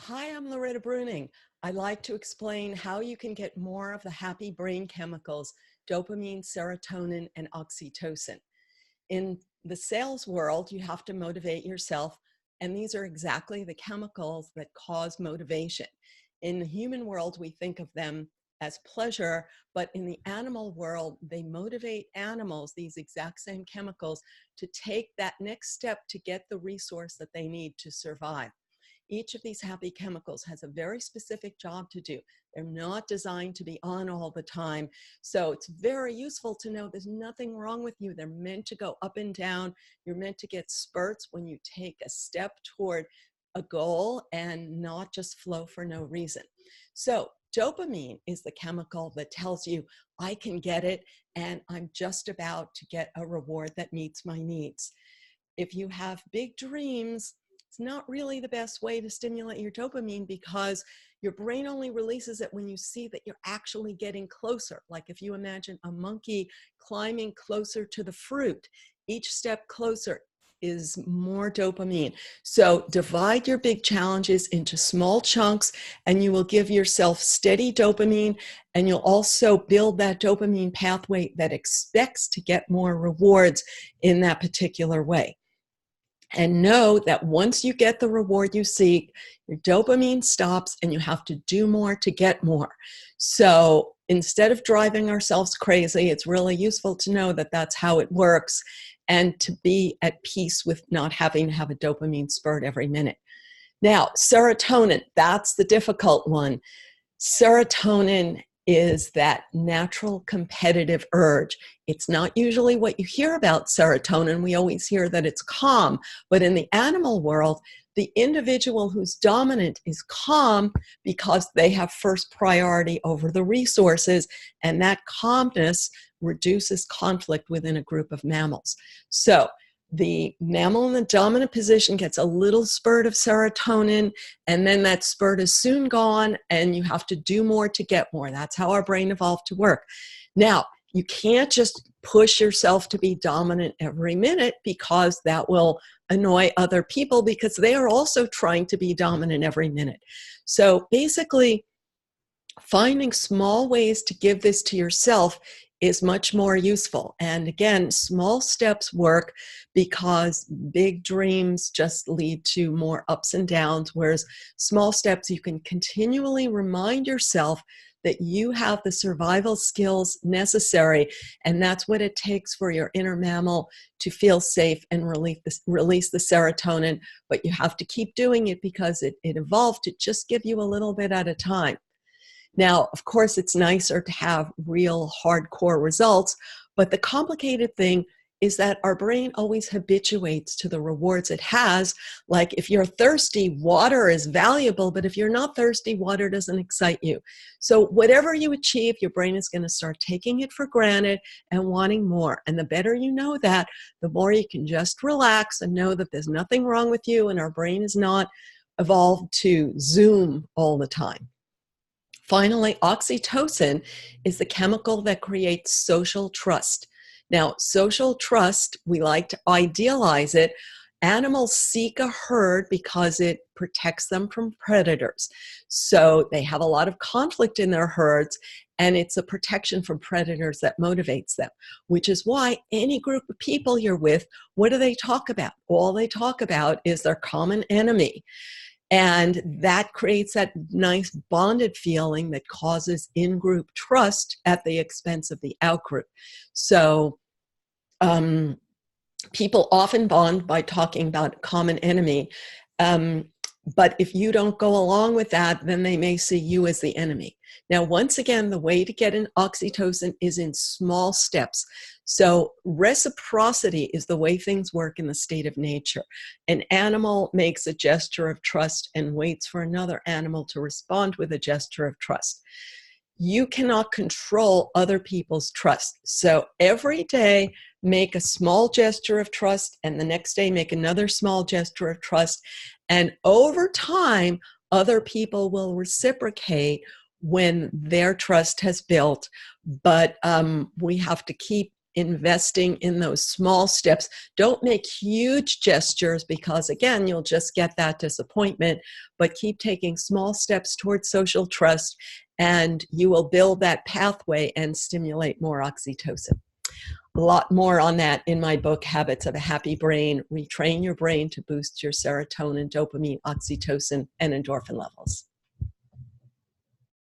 Hi, I'm Loretta Breuning. I'd like to explain how you can get more of the happy brain chemicals, dopamine, serotonin, and oxytocin. In the sales world, you have to motivate yourself, and these are exactly the chemicals that cause motivation. In the human world, we think of them as pleasure, but in the animal world, they motivate animals, these exact same chemicals, to take that next step to get the resource that they need to survive. Each of these happy chemicals has a very specific job to do. They're not designed to be on all the time. So it's very useful to know there's nothing wrong with you. They're meant to go up and down. You're meant to get spurts when you take a step toward a goal and not just flow for no reason. So dopamine is the chemical that tells you, I can get it, and I'm just about to get a reward that meets my needs. If you have big dreams, it's not really the best way to stimulate your dopamine because your brain only releases it when you see that you're actually getting closer. Like if you imagine a monkey climbing closer to the fruit, each step closer is more dopamine. So divide your big challenges into small chunks and you will give yourself steady dopamine, and you'll also build that dopamine pathway that expects to get more rewards in that particular way. And know that once you get the reward you seek, your dopamine stops and you have to do more to get more. So instead of driving ourselves crazy, it's really useful to know that that's how it works and to be at peace with not having to have a dopamine spurt every minute. Now, serotonin, that's the difficult one. Serotonin is that natural competitive urge. It's not usually what you hear about serotonin. We always hear that it's calm, but in the animal world, the individual who's dominant is calm because they have first priority over the resources, and that calmness reduces conflict within a group of mammals. So the mammal in the dominant position gets a little spurt of serotonin, and then that spurt is soon gone, and you have to do more to get more. That's how our brain evolved to work. Now, you can't just push yourself to be dominant every minute because that will annoy other people because they are also trying to be dominant every minute. So basically, finding small ways to give this to yourself is much more useful. And again, small steps work because big dreams just lead to more ups and downs, whereas small steps, you can continually remind yourself that you have the survival skills necessary, and that's what it takes for your inner mammal to feel safe and release the serotonin. But you have to keep doing it because it evolved to just give you a little bit at a time. Now, of course, it's nicer to have real hardcore results, but the complicated thing is that our brain always habituates to the rewards it has. Like if you're thirsty, water is valuable, but if you're not thirsty, water doesn't excite you. So whatever you achieve, your brain is going to start taking it for granted and wanting more. And the better you know that, the more you can just relax and know that there's nothing wrong with you and our brain is not evolved to Zoom all the time. Finally, oxytocin is the chemical that creates social trust. Now, social trust, we like to idealize it. Animals seek a herd because it protects them from predators. So they have a lot of conflict in their herds, and it's a protection from predators that motivates them, which is why any group of people you're with, what do they talk about? All they talk about is their common enemy. And that creates that nice bonded feeling that causes in-group trust at the expense of the out-group. So people often bond by talking about a common enemy. But if you don't go along with that, then they may see you as the enemy. Now, once again, the way to get an oxytocin is in small steps. So reciprocity is the way things work in the state of nature. An animal makes a gesture of trust and waits for another animal to respond with a gesture of trust. You cannot control other people's trust. So every day, make a small gesture of trust, and the next day, make another small gesture of trust. And over time, other people will reciprocate when their trust has built. But we have to keep investing in those small steps. Don't make huge gestures because, again, you'll just get that disappointment, but keep taking small steps towards social trust, and you will build that pathway and stimulate more oxytocin. A lot more on that in my book, Habits of a Happy Brain. Retrain your brain to boost your serotonin, dopamine, oxytocin, and endorphin levels.